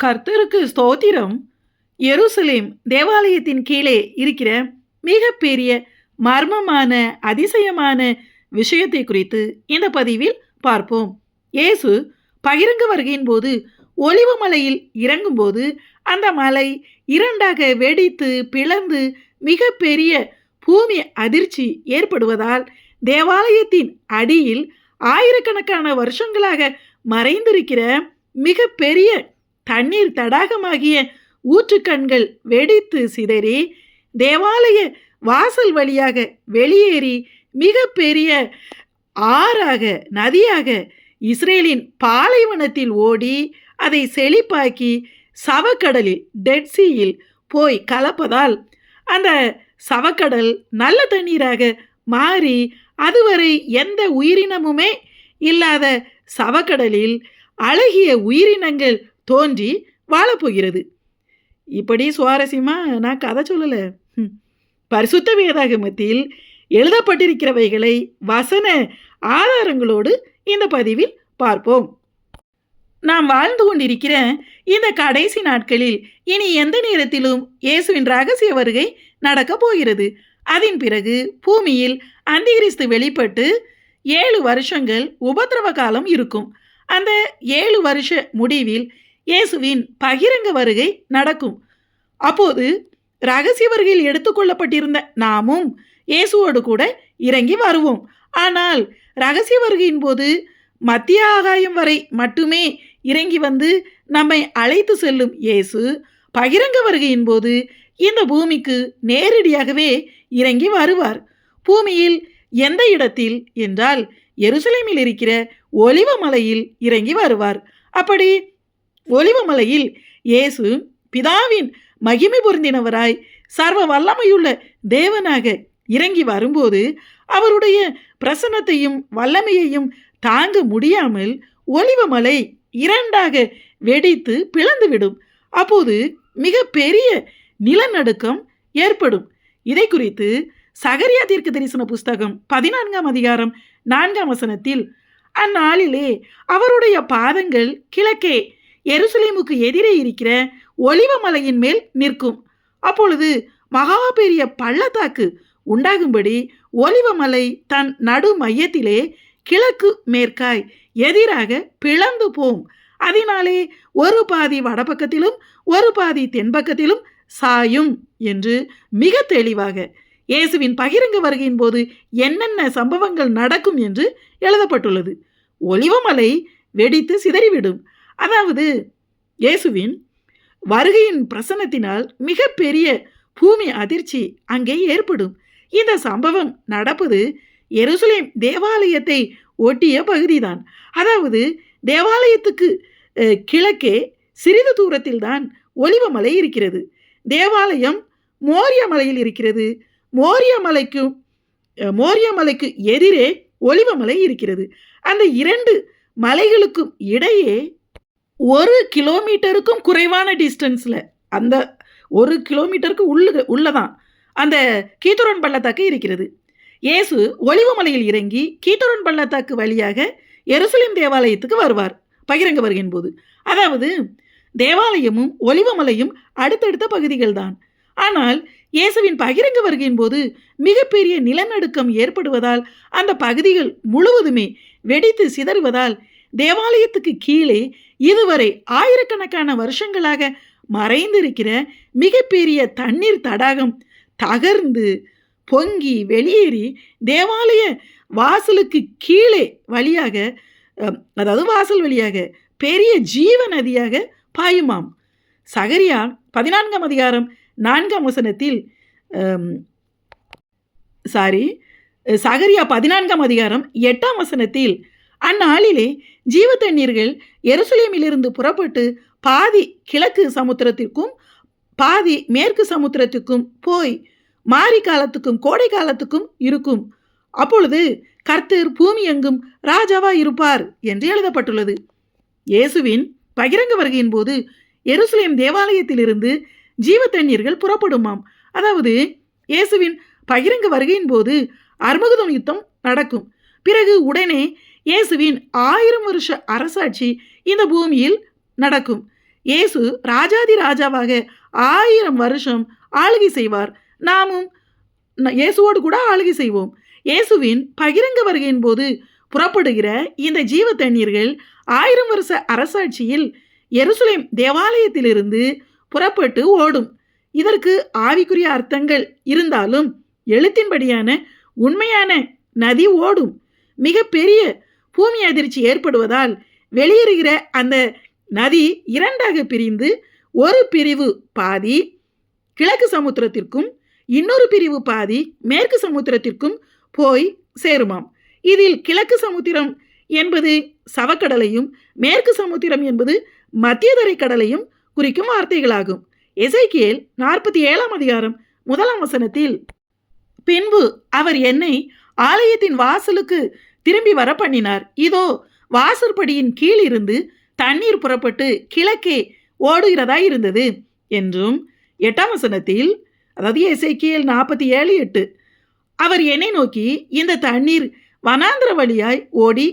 கர்த்தருக்கு ஸ்தோத்திரம். எருசலேம் தேவாலயத்தின் கீழே இருக்கிற மிகப்பெரிய மர்மமான அதிசயமான விஷயத்தை குறித்து இந்த பதிவில் பார்ப்போம். இயேசு பகிரங்க வருகையின் போது ஒலிவ மலையில் இறங்கும்போது அந்த மலை இரண்டாக வெடித்து பிளந்து மிகப்பெரிய பூமி அதிர்ச்சி ஏற்படுவதால் தேவாலயத்தின் அடியில் ஆயிரக்கணக்கான வருஷங்களாக மறைந்திருக்கிற மிகப்பெரிய தண்ணீர் தடாகமாகிய ஊற்றுக்கண்கள் வெடித்து சிதறி தேவாலய வாசல் வழியாக வெளியேறி மிகப்பெரிய ஆறாக நதியாக இஸ்ரேலின் பாலைவனத்தில் ஓடி அதை செழிப்பாக்கி சவக்கடலில் டெட்சியில் போய் கலப்பதால் அந்த சவக்கடல் நல்ல தண்ணீராக மாறி அதுவரை எந்த உயிரினமுமே இல்லாத சவக்கடலில் அழகிய உயிரினங்கள் தோன்றி வாழப்போகிறது. இப்படி சுவாரஸ்யமாக நான் கதை சொல்லலை. பரிசுத்த வேதாகமத்தில் எழுதப்பட்டிருக்கிறவைகளை வசன ஆதாரங்களோடு இந்த பதிவில் பார்ப்போம். நாம் வாழ்ந்து கொண்டிருக்கிற இந்த கடைசி நாட்களில் இனி எந்த நேரத்திலும் இயேசுவின் ரகசிய வருகை நடக்கப் போகிறது. அதன் பிறகு பூமியில் அந்திகிறிஸ்து வெளிப்பட்டு 7 வருஷங்கள் உபத்திரவ காலம் இருக்கும். அந்த 7 வருஷ முடிவில் இயேசுவின் பகிரங்க வருகை நடக்கும். அப்போது ரகசிய வருகையில் எடுத்துக்கொள்ளப்பட்டிருந்த நாமும் இயேசுவோடு கூட இறங்கி வருவோம். ஆனால் ரகசிய வருகையின் போது மத்திய ஆகாயம் வரை மட்டுமே இறங்கி வந்து நம்மை அழைத்து செல்லும் இயேசு பகிரங்க வருகையின் போது இந்த பூமிக்கு நேரடியாகவே இறங்கி வருவார். பூமியில் எந்த இடத்தில் என்றால் எருசலேமில் இருக்கிற ஒலிவ மலையில் இறங்கி வருவார். அப்படி ஒலிவ மலையில் இயேசு பிதாவின் மகிமை பொருந்தினவராய் சர்வ வல்லமையுள்ள தேவனாக இறங்கி வரும்போது அவருடைய பிரசன்னத்தையும் வல்லமையையும் தாங்க முடியாமல் ஒலிவ மலை இரண்டாக வெடித்து பிளந்துவிடும். அப்போது மிக பெரிய நிலநடுக்கம் ஏற்படும். இதை குறித்து சகரியா தீர்க்க தரிசன புஸ்தகம் 14ஆம் அதிகாரம் 4ஆம் வசனத்தில், அந்நாளிலே அவருடைய பாதங்கள் கிழக்கே எருசலேமுக்கு எதிரே இருக்கிற ஒலிவ மலையின் மேல் நிற்கும். அப்பொழுது மகா பெரிய பள்ளத்தாக்கு உண்டாகும்படி ஒலிவ மலை தன் நடு மையத்திலே கிழக்கு மேற்காய் எதிராக பிளந்து போம். அதனாலே ஒரு பாதி வடபக்கத்திலும் ஒரு பாதி தென்பக்கத்திலும் சாயும் என்று மிக தெளிவாக இயேசுவின் பகிரங்க வருகையின் போது என்னென்ன சம்பவங்கள் நடக்கும் என்று எழுதப்பட்டுள்ளது. ஒலிவமலை வெடித்து சிதறிவிடும். அதாவது இயேசுவின் வருகையின் பிரசன்னத்தினால் மிகப்பெரிய பூமி அதிர்ச்சி அங்கே ஏற்படும். இந்த சம்பவம் நடப்பது எருசலேம் தேவாலயத்தை ஒட்டிய பகுதிதான். அதாவது தேவாலயத்துக்கு கிழக்கே சிறிது தூரத்தில் தான் ஒலிவமலை இருக்கிறது. தேவாலயம் மோரிய மலையில் இருக்கிறது. மோரிய மலைக்கு எதிரே ஒலிவமலை இருக்கிறது. அந்த 2 மலைகளுக்கும் இடையே 1 கிலோமீட்டருக்கும் குறைவான டிஸ்டன்ஸில், அந்த 1 கிலோமீட்டருக்கு உள்ளதான் அந்த கீதரோன் பள்ளத்தாக்கு இருக்கிறது. இயேசு ஒலிவமலையில் இறங்கி கீதரோன் பள்ளத்தாக்கு வழியாக எருசலேம் தேவாலயத்துக்கு வருவார் பகிரங்க வருகின்ற போது. அதாவது தேவாலயமும் ஒலிவமலையும் அடுத்தடுத்த பகுதிகள் தான். ஆனால் இயேசுவின் பகிரங்க வருகையின் போது மிகப்பெரிய நிலநடுக்கம் ஏற்படுவதால் அந்த பகுதிகள் முழுவதுமே வெடித்து சிதறுவதால் தேவாலயத்துக்கு கீழே இதுவரை ஆயிரக்கணக்கான வருஷங்களாக மறைந்திருக்கிற மிகப்பெரிய தண்ணீர் தடாகம் தகர்ந்து பொங்கி வெளியேறி தேவாலய வாசலுக்கு கீழே வழியாக, அதாவது வாசல் வழியாக பெரிய ஜீவ நதியாக பாயுமாம். சகரியா 14ஆம் அதிகாரம் 4ஆம் வசனத்தில் சகரியா 14ஆம் அதிகாரம் 8ஆம் வசனத்தில், அந்நாளிலே ஜீவ தண்ணீர்கள் எருசலேமிலிருந்து புறப்பட்டு பாதி கிழக்கு சமுத்திரத்திற்கும் பாதி மேற்கு சமுத்திரத்துக்கும் போய் மாரி காலத்துக்கும் கோடை காலத்துக்கும் இருக்கும். அப்பொழுது கர்த்தர் பூமி எங்கும் ராஜாவாக இருப்பார் என்று எழுதப்பட்டுள்ளது. இயேசுவின் பகிரங்க வருகையின் போது எருசலேம் தேவாலயத்திலிருந்து ஜீவ தண்ணீர்கள் புறப்படுமாம். அதாவது இயேசுவின் பகிரங்க வருகையின் போது அர்மகுதம் யுத்தம் நடக்கும். பிறகு உடனே இயேசுவின் 1000 வருஷ அரசாட்சி இந்த பூமியில் நடக்கும். இயேசு ராஜாதி ராஜாவாக 1000 வருஷம் ஆளுகை செய்வார். நாமும் இயேசுவோடு கூட ஆளுகை செய்வோம். இயேசுவின் பகிரங்க வருகையின் போது புறப்படுகிற இந்த ஜீவ தண்ணீர்கள் 1000 வருஷ அரசாட்சியில் எருசலேம் தேவாலயத்திலிருந்து புறப்பட்டு ஓடும். இதற்கு ஆவிக்குரிய அர்த்தங்கள் இருந்தாலும் எழுத்தின்படியான உண்மையான நதி ஓடும். மிக பெரிய பூமி அதிர்ச்சி ஏற்படுவதால் வெளியேறுகிற அந்த நதி 2ஆக பிரிந்து ஒரு பிரிவு பாதி கிழக்கு சமுத்திரத்திற்கும் இன்னொரு பிரிவு பாதி மேற்கு சமுத்திரத்திற்கும் போய் சேருமாம். இதில் கிழக்கு சமுத்திரம் என்பது சவக்கடலையும் மேற்கு சமுத்திரம் என்பது மத்தியதரை கடலையும் குறிக்கும் வார்த்தைகளாகும். எசேக்கியேல் 47ஆம் அதிகாரம் 1ஆம் வசனத்தில், பின்பு அவர் என்னை ஆலயத்தின் வாசலுக்கு திரும்பி வர பண்ணினார். இதோ வாசற்படியின் கீழ் இருந்து தண்ணீர் புறப்பட்டு கிழக்கே ஓடுகிறதா இருந்தது என்றும் 8ஆம் வசனத்தில், அதாவது எசேக்கியேல் 47:8, அவர் என்னை நோக்கி இந்த தண்ணீர் வனாந்திர வழியாய் ஓடி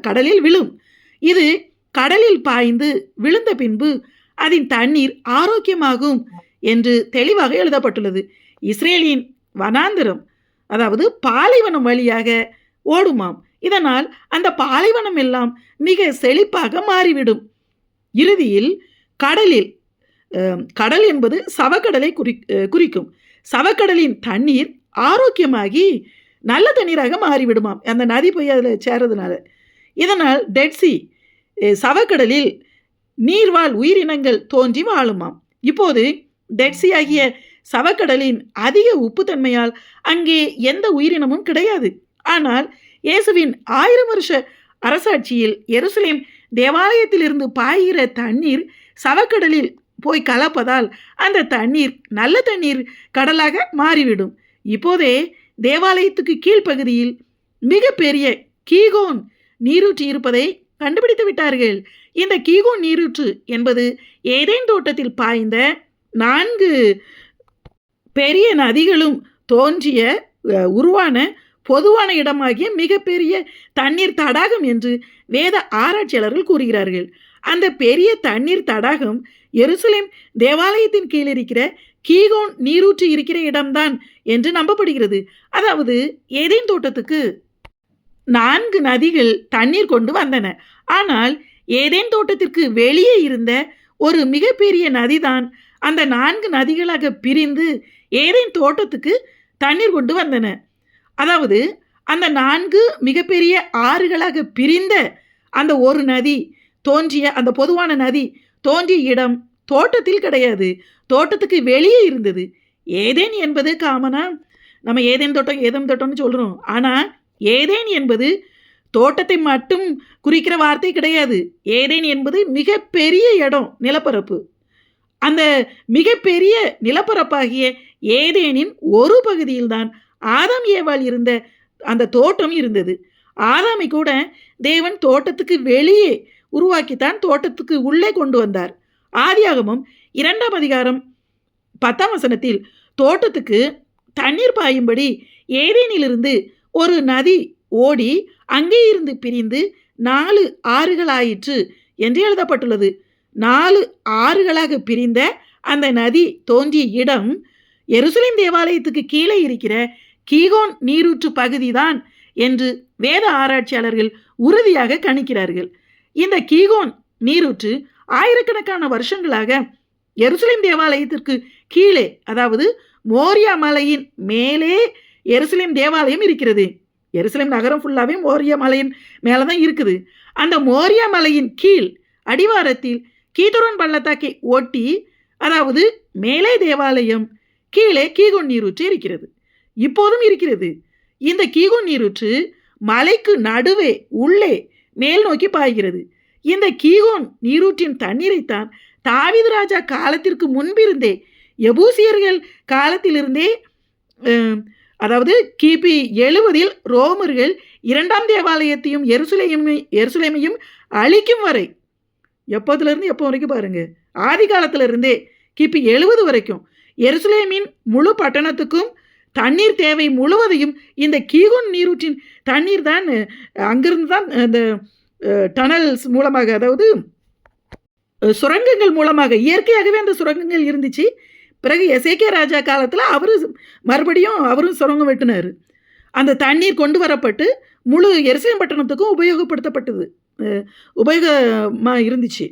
கடலில் விழும். இது கடலில் பாய்ந்து விழுந்த பின்பு அதன் தண்ணீர் ஆரோக்கியமாகும் என்று தெளிவாக எழுதப்பட்டுள்ளது. இஸ்ரேலின் வனாந்திரம், அதாவது பாலைவனம் வழியாக ஓடுமாம். இதனால் அந்த பாலைவனம் எல்லாம் மிக செழிப்பாக மாறிவிடும். இறுதியில் கடல் என்பது சவக்கடலை குறிக்கும். சவக்கடலின் தண்ணீர் ஆரோக்கியமாகி நல்ல தண்ணீராக மாறிவிடுமாம், அந்த நதி போய் அதில் சேரதுனால. இதனால் டெட்சி சவக்கடலில் நீர்வாழ் உயிரினங்கள் தோன்றி வாழுமாம். இப்போது டெட்சி ஆகிய சவக்கடலின் அதிக உப்புத்தன்மையால் அங்கே எந்த உயிரினமும் கிடையாது. ஆனால் இயேசுவின் 1000 வருஷ அரசாட்சியில் எருசலேம் தேவாலயத்திலிருந்து பாய்கிற தண்ணீர் சவக்கடலில் போய் கலப்பதால் அந்த தண்ணீர் நல்ல தண்ணீர் கடலாக மாறிவிடும். இப்போதே தேவாலயத்துக்கு கீழ்ப்பகுதியில் மிகப்பெரிய கீகோன் நீரூற்று இருப்பதை கண்டுபிடித்து விட்டார்கள். இந்த கீகோன் நீரூற்று என்பது ஏதேன் தோட்டத்தில் பாய்ந்த 4 பெரிய நதிகளும் தோன்றிய உருவான பொதுவான இடமாகிய மிகப்பெரிய தண்ணீர் தடாகம் என்று வேத ஆராய்ச்சியாளர்கள் கூறுகிறார்கள். அந்த பெரிய தண்ணீர் தடாகம் எருசலேம் தேவாலயத்தின் கீழ் இருக்கிற கீகோன் நீரூற்று இருக்கிற இடம்தான் என்று நம்பப்படுகிறது. அதாவது ஏதேன் தோட்டத்துக்கு 4 நதிகள் தண்ணீர் கொண்டு வந்தன. ஆனால் ஏதேன் தோட்டத்திற்கு வெளியே இருந்த ஒரு மிகப்பெரிய நதிதான் அந்த 4 நதிகளாக பிரிந்து ஏதேன் தோட்டத்துக்கு தண்ணீர் கொண்டு வந்தன. அதாவது அந்த 4 மிகப்பெரிய ஆறுகளாக பிரிந்த அந்த ஒரு நதி தோன்றிய, அந்த பொதுவான நதி தோன்றிய இடம் தோட்டத்தில் கிடையாது, தோட்டத்துக்கு வெளியே இருந்தது. ஏதேன் என்பது காமனா நம்ம ஏதேன் தோட்டம்னு சொல்கிறோம். ஆனால் ஏதேன் என்பது தோட்டத்தை மட்டும் குறிக்கிற வார்த்தை கிடையாது. ஏதேன் என்பது மிகப்பெரிய இடம், நிலப்பரப்பு. அந்த மிகப்பெரிய நிலப்பரப்பாகிய ஏதேனின் ஒரு பகுதியில்தான் ஆதாம் ஏவாள் இருந்த அந்த தோட்டம் இருந்தது. ஆதாமை கூட தேவன் தோட்டத்துக்கு வெளியே உருவாக்கித்தான் தோட்டத்துக்கு உள்ளே கொண்டு வந்தார். ஆதியாகமம் 2ஆம் அதிகாரம் 10ஆம் வசனத்தில், தோட்டத்துக்கு தண்ணீர் பாயும்படி ஏதேனிலிருந்து ஒரு நதி ஓடி அங்கே இருந்து பிரிந்து 4 ஆறுகளாயிற்று என்று எழுதப்பட்டுள்ளது. 4 ஆறுகளாக பிரிந்த அந்த நதி தோன்றிய இடம் எருசலேம் தேவாலயத்துக்கு கீழே இருக்கிற கீகோன் நீரூற்று பகுதிதான் என்று வேத ஆராய்ச்சியாளர்கள் உறுதியாக கணிக்கிறார்கள். இந்த கீகோன் நீரூற்று ஆயிரக்கணக்கான வருஷங்களாக எருசலேம் தேவாலயத்திற்கு கீழே, அதாவது மோரியா மலையின் மேலே எருசலேம் தேவாலயம் இருக்கிறது. எருசலேம் நகரம் ஃபுல்லாகவே மோரியா மலையின் மேலே தான் இருக்குது. அந்த மோரியா மலையின் கீழ் அடிவாரத்தில் கீதரோன் பள்ளத்தாக்கை ஒட்டி, அதாவது மேலே தேவாலயம், கீழே கீகோன் நீரூற்று இருக்கிறது, இப்போதும் இருக்கிறது. இந்த கீகோன் நீரூற்று மலைக்கு நடுவே உள்ளே மேல் நோக்கி பாய்கிறது. இந்த கீகோன் நீரூற்றின் தண்ணீரைத்தான் தாவீது ராஜா காலத்திற்கு முன்பிருந்தே, எபூசியர்கள் காலத்திலிருந்தே, அதாவது கிபி 70 ரோமர்கள் 2ஆம் தேவாலயத்தையும் எருசலேமையும் அழிக்கும் வரை, எப்போதுலேருந்து எப்போ வரைக்கும் பாருங்கள், ஆதி காலத்திலிருந்தே கிபி 70 வரைக்கும் எருசலேமின் முழு பட்டணத்துக்கும் தண்ணீர் தேவை முழுவதையும் இந்த கீகோன் நீரூற்றின் தண்ணீர் தான், அங்கிருந்து தான் அந்த டனல்ஸ் மூலமாக, அதாவது சுரங்கங்கள் மூலமாக இயற்கையாகவே அந்த சுரங்கங்கள் இருந்துச்சு. பிறகு எசேக்கியா ராஜா காலத்தில் மறுபடியும் அவரும் சுரங்கம் வெட்டினார். அந்த தண்ணீர் கொண்டு வரப்பட்டு முழு எருசலேம் பட்டணத்துக்கும் உபயோகப்படுத்தப்பட்டது, உபயோகமாக இருந்துச்சு.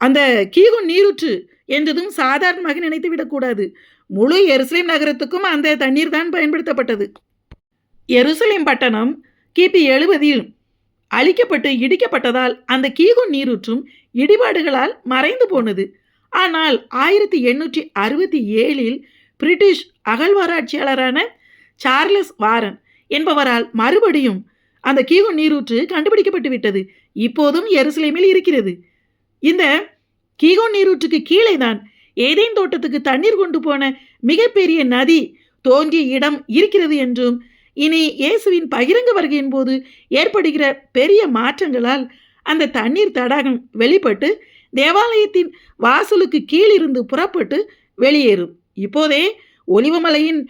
அந்த கீகோன் நீரூற்று என்றதும் சாதாரணமாக நினைத்து விடக்கூடாது. முழு எருசலேம் நகரத்துக்கும் அந்த தண்ணீர் தான் பயன்படுத்தப்பட்டது. எருசலேம் பட்டணம் கிபி 70 அழிக்கப்பட்டு இடிக்கப்பட்டதால் அந்த கீகோன் நீரூற்றும் இடிபாடுகளால் மறைந்து போனது. ஆனால் 1867 பிரிட்டிஷ் அகழ்வாராய்ச்சியாளரான சார்லஸ் வாரன் என்பவரால் மறுபடியும் அந்த கீகோன் நீரூற்று கண்டுபிடிக்கப்பட்டு விட்டது. இப்போதும் எருசலேமில் இருக்கிறது. இந்த கீகோன் நீரூற்றுக்கு கீழே தான் ஏதேன் தோட்டத்துக்கு தண்ணீர் கொண்டு போன மிகப்பெரிய நதி தோன்றிய இடம் இருக்கிறது என்றும், இனி இயேசுவின் பகிரங்க வருகையின் போது ஏற்படுகிற பெரிய மாற்றங்களால் அந்த தண்ணீர் தடாகம் வெளிப்பட்டு தேவாலயத்தின் வாசலுக்கு கீழிருந்து புறப்பட்டு வெளியேறும். இப்போதே ஒலிவமலையின்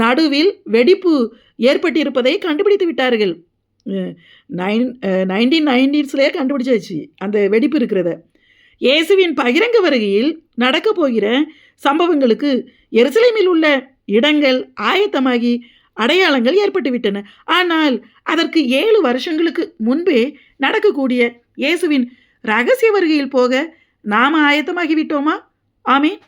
நடுவில் வெடிப்பு ஏற்பட்டிருப்பதை கண்டுபிடித்து விட்டார்கள். 1990s கண்டுபிடிச்சாச்சு அந்த வெடிப்பு இருக்கிறத. இயேசுவின் பகிரங்க வருகையில் நடக்க போகிற சம்பவங்களுக்கு எருசலேமில் உள்ள இடங்கள் ஆயத்தமாகி அடையாளங்கள் ஏற்பட்டுவிட்டன. ஆனால் அதற்கு 7 வருஷங்களுக்கு முன்பே நடக்கக்கூடிய இயேசுவின் ரகசிய வருகையில் போக நாம் ஆயத்தமாகிவிட்டோமா? ஆமேன்.